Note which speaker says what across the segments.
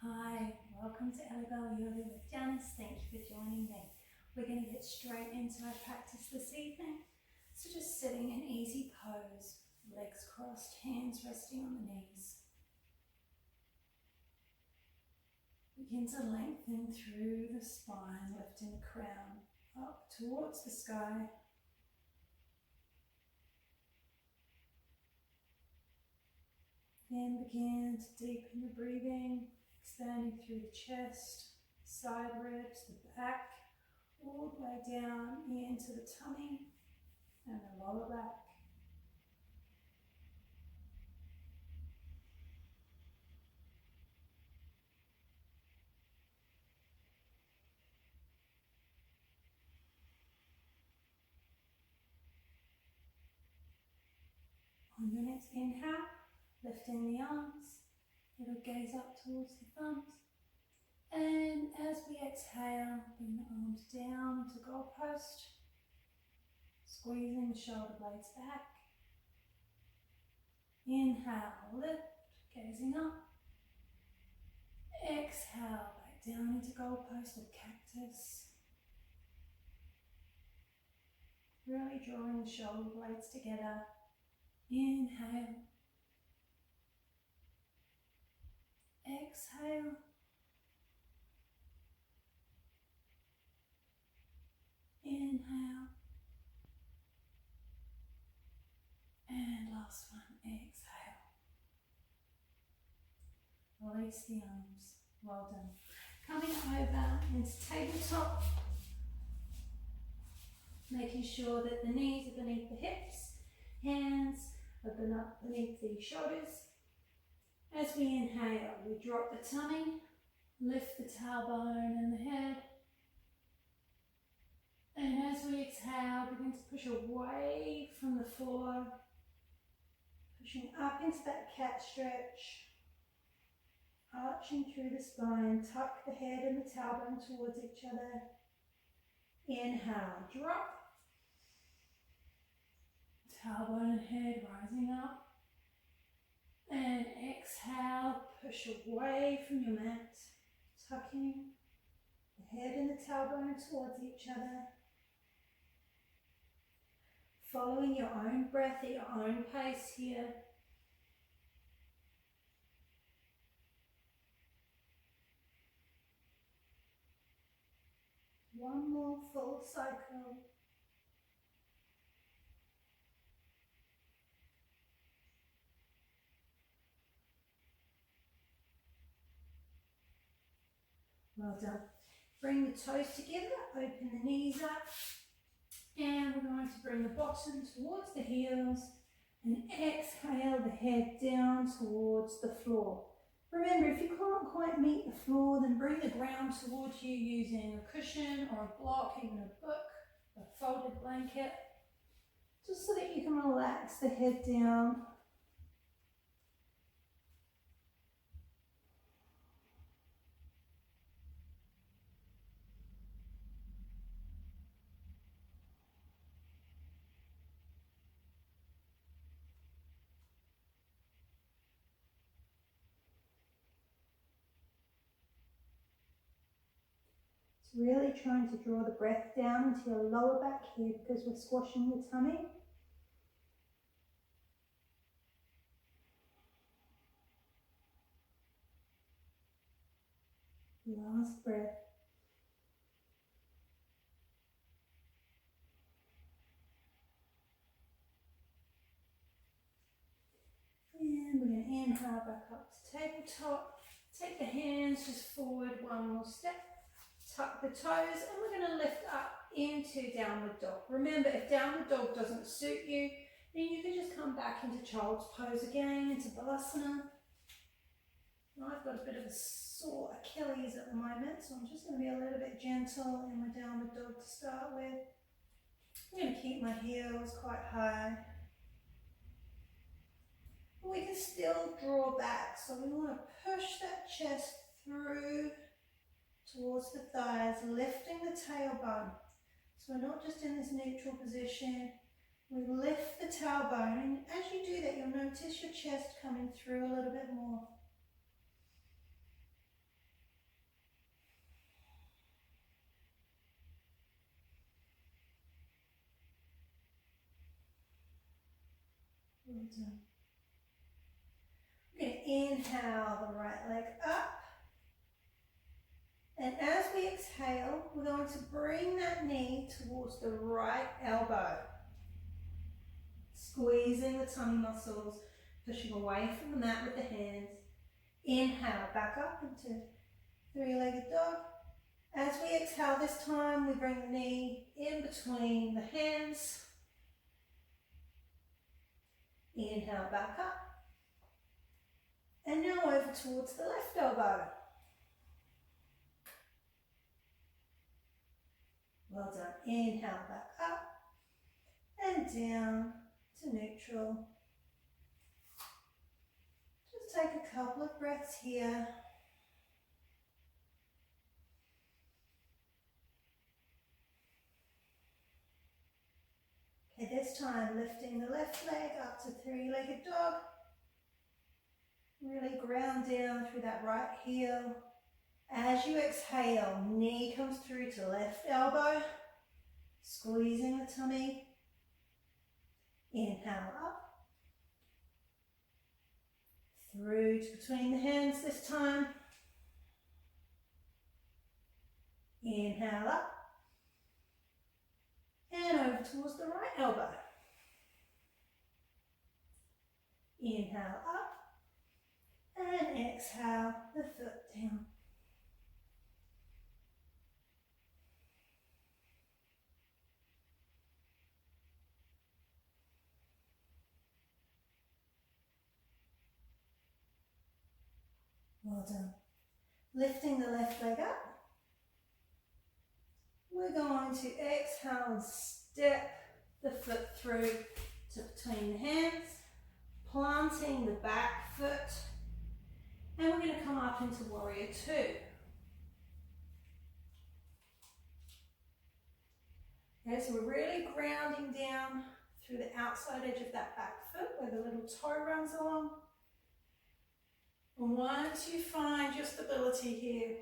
Speaker 1: Hi, welcome to Elevate Yoga with Janice. Thank you for joining me. We're going to get straight into our practice this evening. So just sitting in easy pose, legs crossed, hands resting on the knees. Begin to lengthen through the spine, lifting the crown up towards the sky. Then begin to deepen the breathing, expanding through the chest, side ribs, the back, all the way down into the tummy and the lower back. On your next inhale, lifting the arms, little gaze up towards the thumbs. And as we exhale, bring the arms down to goalpost, squeezing the shoulder blades back. Inhale, lift, gazing up. Exhale, back down into goalpost or cactus. Really drawing the shoulder blades together. Inhale. Exhale. Inhale. And last one, exhale. Release the arms. Well done. Coming over into tabletop. Making sure that the knees are beneath the hips. Hands are beneath the shoulders. As we inhale, we drop the tummy. Lift the tailbone and the head. And as we exhale, begin to push away from the floor. Pushing up into that cat stretch. Arching through the spine. Tuck the head and the tailbone towards each other. Inhale, drop. Tailbone and head rising up. And exhale, push away from your mat. Tucking the head and the tailbone towards each other. Following your own breath at your own pace here. One more full cycle. Well done. Bring the toes together, open the knees up. And we're going to bring the bottom towards the heels and exhale the head down towards the floor. Remember, if you can't quite meet the floor, then bring the ground towards you using a cushion or a block, even a book, a folded blanket, just so that you can relax the head down. Really trying to draw the breath down into your lower back here because we're squashing the tummy. Last breath. And we're going to inhale back up to tabletop. Take the hands just forward one more step. Tuck the toes and we're going to lift up into downward dog. Remember, if downward dog doesn't suit you, then you can just come back into child's pose again, into balasana. I've got a bit of a sore Achilles at the moment, so I'm just going to be a little bit gentle in my downward dog to start with. I'm going to keep my heels quite high. But we can still draw back, so we want to push that chest through towards the thighs, lifting the tailbone. So we're not just in this neutral position. We lift the tailbone, and as you do that, you'll notice your chest coming through a little bit more. Well done. We're going to inhale the right leg up. And as we exhale, we're going to bring that knee towards the right elbow. Squeezing the tummy muscles, pushing away from the mat with the hands. Inhale, back up into three-legged dog. As we exhale this time, we bring the knee in between the hands. Inhale, back up. And now over towards the left elbow. Well done. Inhale, back up and down to neutral. Just take a couple of breaths here. Okay, this time lifting the left leg up to three-legged dog. Really ground down through that right heel. As you exhale, knee comes through to left elbow, squeezing the tummy. Inhale up. Through to between the hands this time. Inhale up. And over towards the right elbow. Inhale up. And exhale the foot down. Well done. Lifting the left leg up. We're going to exhale and step the foot through to between the hands, planting the back foot, and we're going to come up into warrior two. Okay, so we're really grounding down through the outside edge of that back foot where the little toe runs along. And once you find your stability here,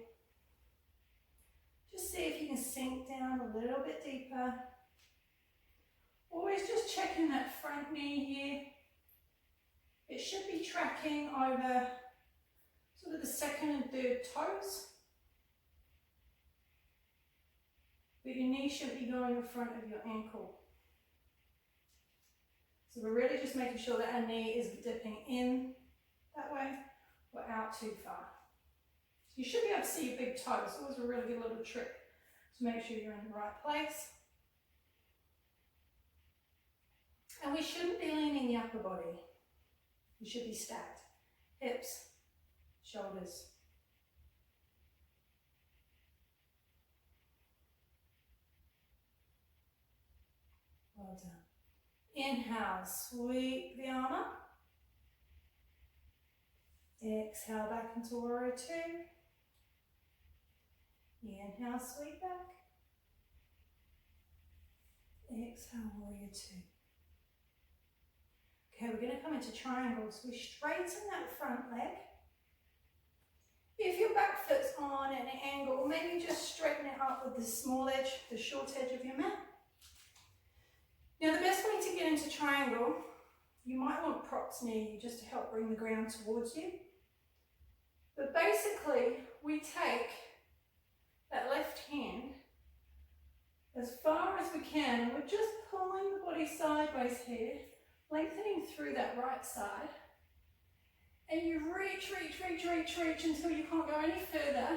Speaker 1: just see if you can sink down a little bit deeper. Always just checking that front knee here. It should be tracking over sort of the second and third toes. But your knee should be going in front of your ankle. So we're really just making sure that our knee is dipping in that way or out too far. You should be able to see your big toe. It's always a really good little trick to make sure you're in the right place. And we shouldn't be leaning the upper body. We should be stacked. Hips, shoulders. Well done. Inhale, sweep the arm up. Exhale back into warrior two. Inhale, sweep back. Exhale, warrior two. Okay, we're going to come into triangles. We straighten that front leg. If your back foot's on an angle, maybe just straighten it up with the small edge, the short edge of your mat. Now the best way to get into triangle, you might want props near you just to help bring the ground towards you. But basically, we take that left hand as far as we can, and we're just pulling the body sideways here, lengthening through that right side. And you reach until you can't go any further,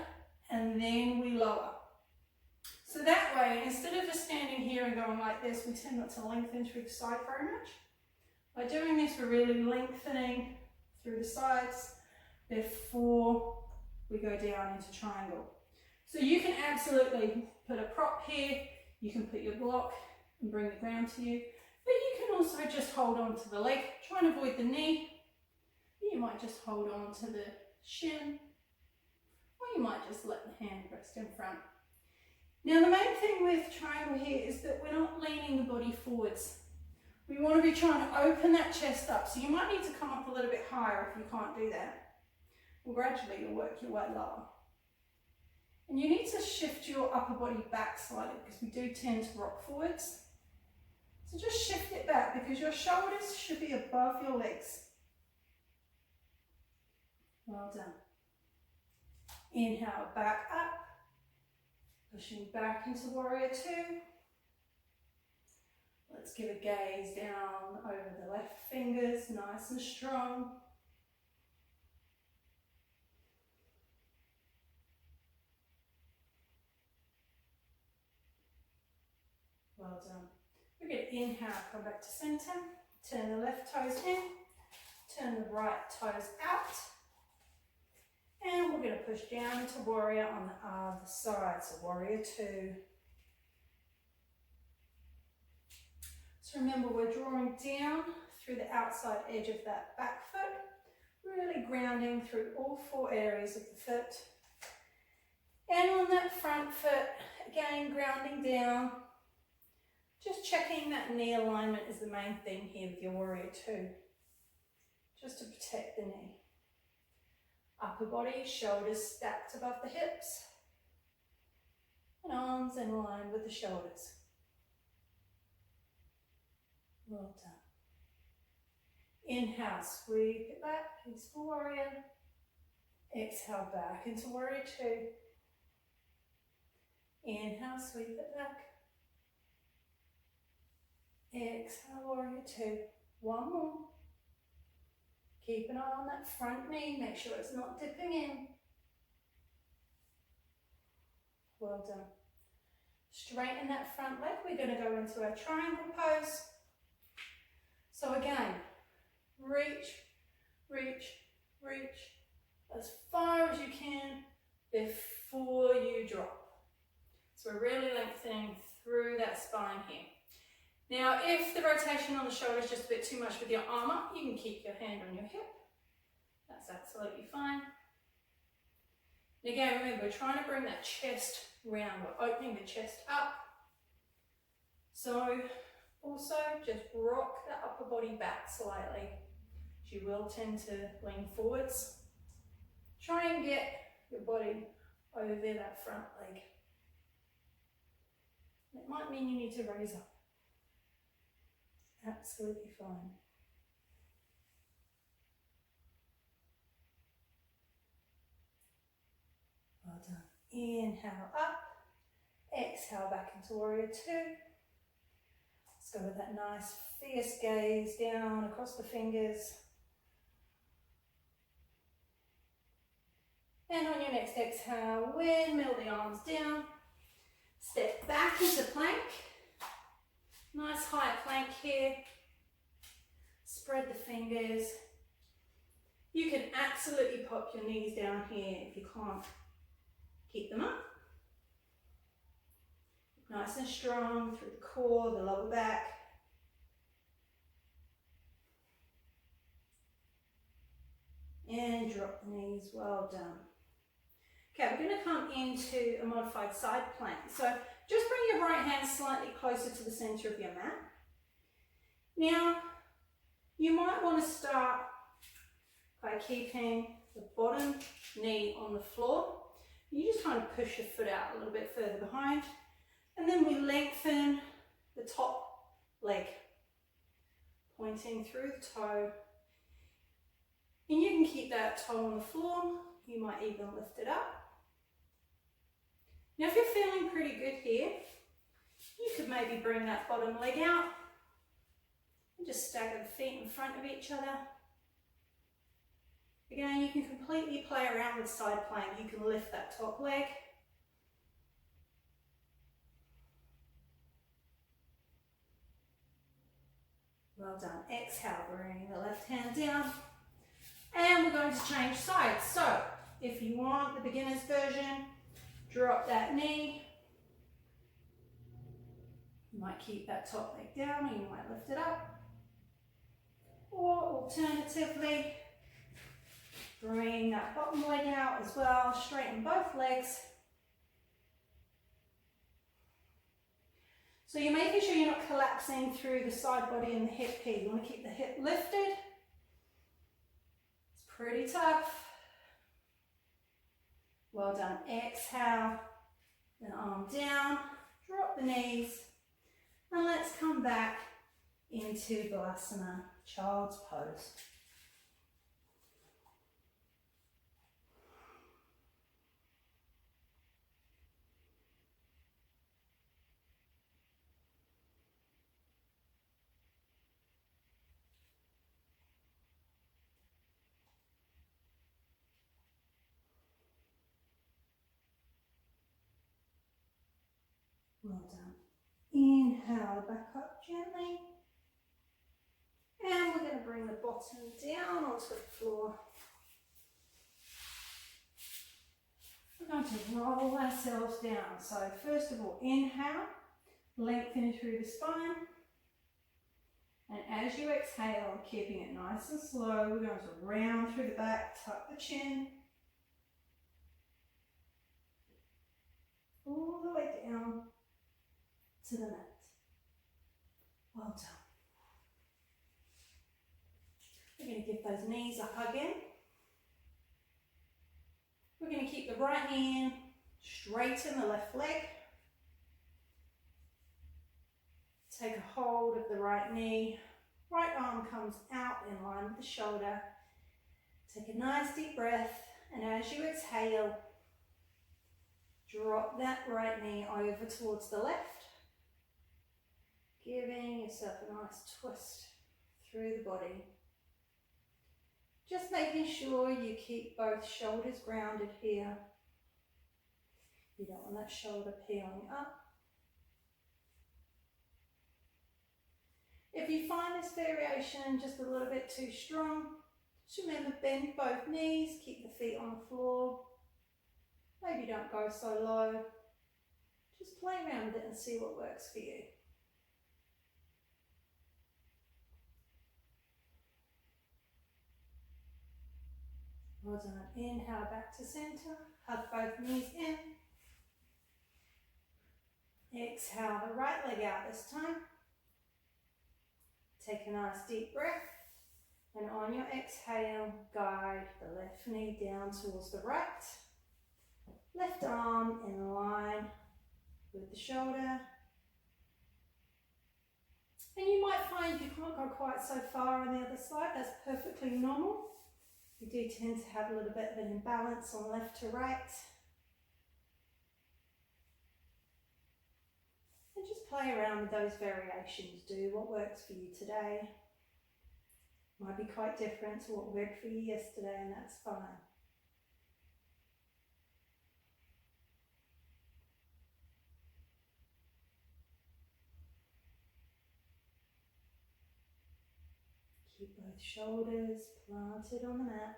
Speaker 1: and then we lower. So that way, instead of just standing here and going like this, we tend not to lengthen through the side very much. By doing this, we're really lengthening through the sides before we go down into triangle. So you can absolutely put a prop here, you can put your block and bring the ground to you, but you can also just hold on to the leg, try and avoid the knee. You might just hold on to the shin, or you might just let the hand rest in front. Now the main thing with triangle here is that we're not leaning the body forwards. We want to be trying to open that chest up, so you might need to come up a little bit higher if you can't do that. And gradually you'll work your way lower. And you need to shift your upper body back slightly because we do tend to rock forwards. So just shift it back because your shoulders should be above your legs. Well done. Inhale, back up. Pushing back into warrior two. Let's give a gaze down over the left fingers, nice and strong. Well done. We're going to inhale, come back to center. Turn the left toes in. Turn the right toes out. And we're going to push down into warrior on the other side. So warrior two. So remember, we're drawing down through the outside edge of that back foot, really grounding through all four areas of the foot. And on that front foot, again, grounding down. Just checking that knee alignment is the main thing here with your warrior two, just to protect the knee. Upper body, shoulders stacked above the hips, and arms in line with the shoulders. Well done. Inhale, sweep it back, peaceful warrior. Exhale, back into warrior two. Inhale, sweep it back. Exhale, warrior two. One more. Keep an eye on that front knee, make sure it's not dipping in. Well done. Straighten that front leg. We're going to go into our triangle pose. So again, reach, reach, reach as far as you can before you drop. So we're really lengthening through that spine here. Now, if the rotation on the shoulder is just a bit too much with your arm up, you can keep your hand on your hip. That's absolutely fine. And again, remember, we're trying to bring that chest round. We're opening the chest up. So, also just rock the upper body back slightly. You will tend to lean forwards. Try and get your body over that front leg. It might mean you need to raise up. Absolutely fine. Well done. Inhale up. Exhale back into warrior two. Let's go with that nice fierce gaze down across the fingers. And on your next exhale, windmill the arms down. Step back into plank. Nice high plank here. Spread the fingers. You can absolutely pop your knees down here if you can't keep them up. Nice and strong through the core, the lower back. And drop the knees, well done. Okay, we're going to come into a modified side plank. So just bring your right hand slightly closer to the center of your mat. Now, you might want to start by keeping the bottom knee on the floor. You just kind of push your foot out a little bit further behind. And then we lengthen the top leg, pointing through the toe. And you can keep that toe on the floor. You might even lift it up. Now, if you're feeling pretty good here, you could maybe bring that bottom leg out and just stagger the feet in front of each other. Again, you can completely play around with side plank. You can lift that top leg. Well done. Exhale, bring the left hand down. And we're going to change sides. So, if you want the beginner's version, drop that knee. You might keep that top leg down, or you might lift it up. Or alternatively, bring that bottom leg out as well, straighten both legs. So you're making sure you're not collapsing through the side body and the hip here. You want to keep the hip lifted. It's pretty tough. Well done. Exhale, then arm down, drop the knees, and let's come back into Balasana, child's pose. Well done. Inhale, back up gently. And we're going to bring the bottom down onto the floor. We're going to roll ourselves down. So first of all, inhale, lengthen through the spine. And as you exhale, keeping it nice and slow, we're going to round through the back, tuck the chin. All the way down to the mat. Well done. We're going to give those knees a hug in. We're going to keep the right hand, straighten the left leg. Take a hold of the right knee. Right arm comes out in line with the shoulder. Take a nice deep breath, and as you exhale, drop that right knee over towards the left, giving yourself a nice twist through the body. Just making sure you keep both shoulders grounded here. You don't want that shoulder peeling up. If you find this variation just a little bit too strong, just remember, bend both knees, keep the feet on the floor. Maybe don't go so low. Just play around with it and see what works for you. Well done. Inhale back to center. Hug both knees in. Exhale the right leg out this time. Take a nice deep breath. And on your exhale, guide the left knee down towards the right. Left arm in line with the shoulder. And you might find you can't go quite so far on the other side. That's perfectly normal. We do tend to have a little bit of an imbalance on left to right. And just play around with those variations. Do what works for you today. Might be quite different to what worked for you yesterday, and that's fine. Keep both shoulders planted on the mat.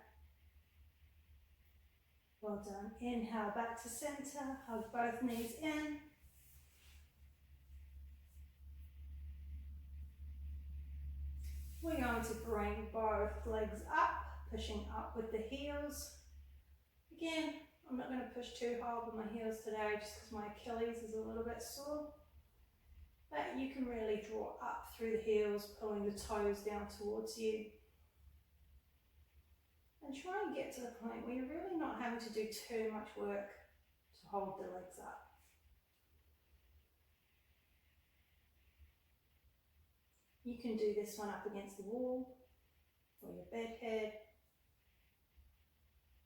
Speaker 1: Well done. Inhale back to center. Hug both knees in. We're going to bring both legs up, pushing up with the heels. Again, I'm not going to push too hard with my heels today just because my Achilles is a little bit sore. But you can really draw up through the heels, pulling the toes down towards you. And try and get to the point where you're really not having to do too much work to hold the legs up. You can do this one up against the wall or your bed head.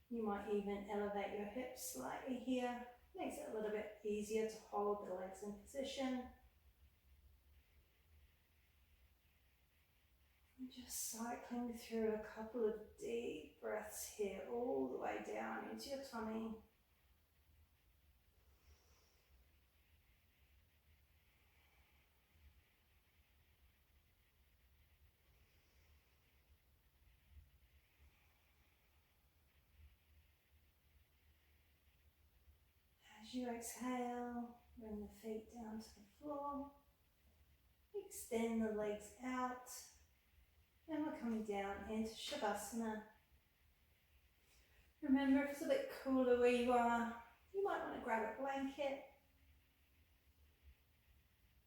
Speaker 1: You might even elevate your hips slightly here. Makes it a little bit easier to hold the legs in position. And just cycling through a couple of deep breaths here, all the way down into your tummy. As you exhale, bring the feet down to the floor. Extend the legs out. And we're coming down into Shavasana. Remember, if it's a bit cooler where you are, you might want to grab a blanket.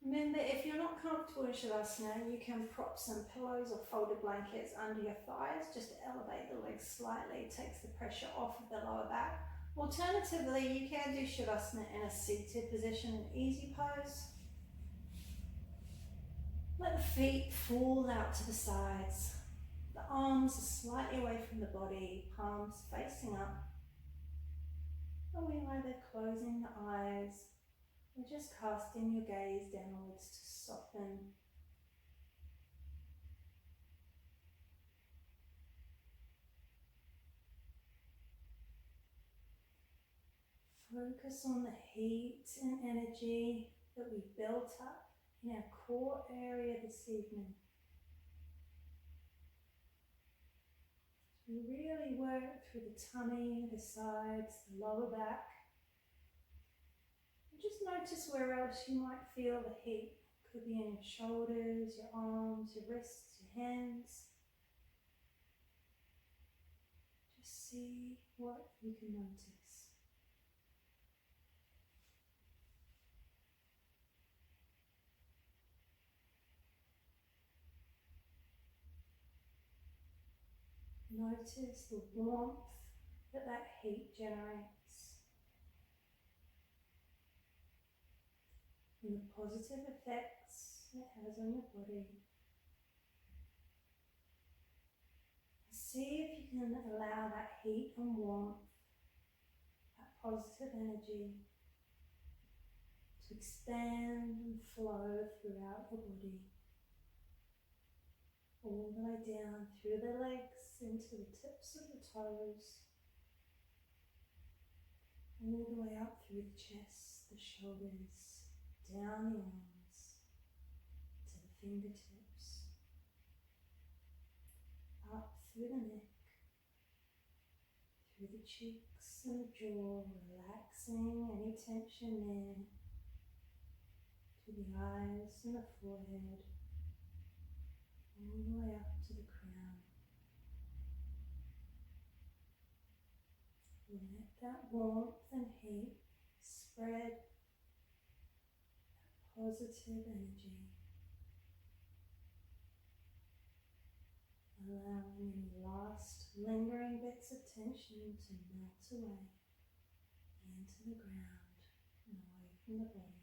Speaker 1: Remember, if you're not comfortable in Shavasana, you can prop some pillows or folded blankets under your thighs just to elevate the legs slightly. It takes the pressure off of the lower back. Alternatively, you can do Shavasana in a seated position, an easy pose. Let the feet fall out to the sides. The arms are slightly away from the body, palms facing up. And we either closing the eyes or just casting your gaze downwards to soften. Focus on the heat and energy that we built up in our core area this evening. We really work through the tummy, the sides, the lower back. And just notice where else you might feel the heat. Could be in your shoulders, your arms, your wrists, your hands. Just see what you can notice. Notice the warmth that that heat generates and the positive effects it has on your body. See if you can allow that heat and warmth, that positive energy, to expand and flow throughout the body, all the way down through the legs, into the tips of the toes, all the way up through the chest, the shoulders, down the arms, to the fingertips, up through the neck, through the cheeks and the jaw, relaxing any tension there, to the eyes and the forehead, all the way up to the crown. Let that warmth and heat spread, that positive energy, allowing any last lingering bits of tension to melt away into the ground and away from the body.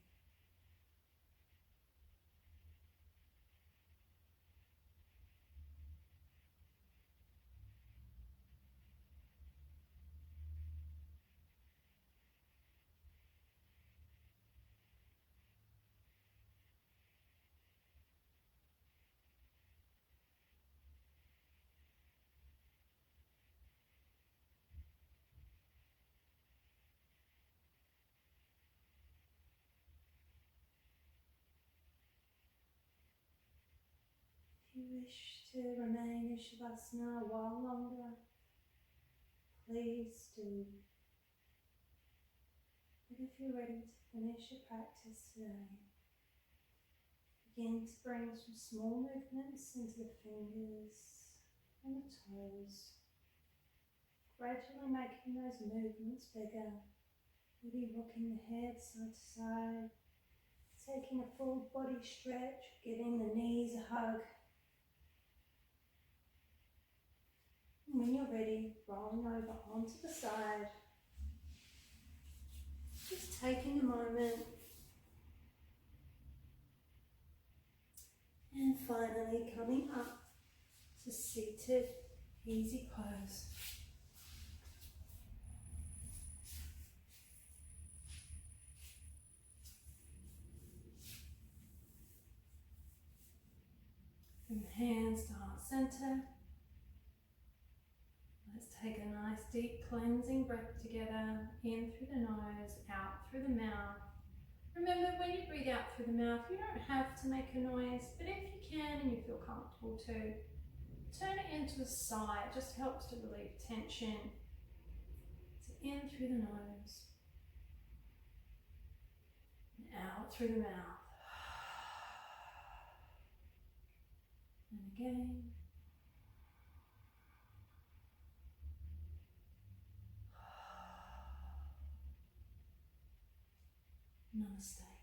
Speaker 1: If you wish to remain in Shavasana a while longer, please do. But if you're ready to finish your practice today, begin to bring some small movements into the fingers and the toes, gradually making those movements bigger, maybe rocking the head side to side, taking a full body stretch, giving the knees a hug. And when you're ready, rolling over onto the side, just taking a moment. And finally coming up to seated easy pose. Bring the hands to heart center. Let's take a nice deep cleansing breath together, in through the nose, out through the mouth. Remember, when you breathe out through the mouth, you don't have to make a noise, but if you can and you feel comfortable to, turn it into a sigh. It just helps to relieve tension. So in through the nose, and out through the mouth. And again. Namaste.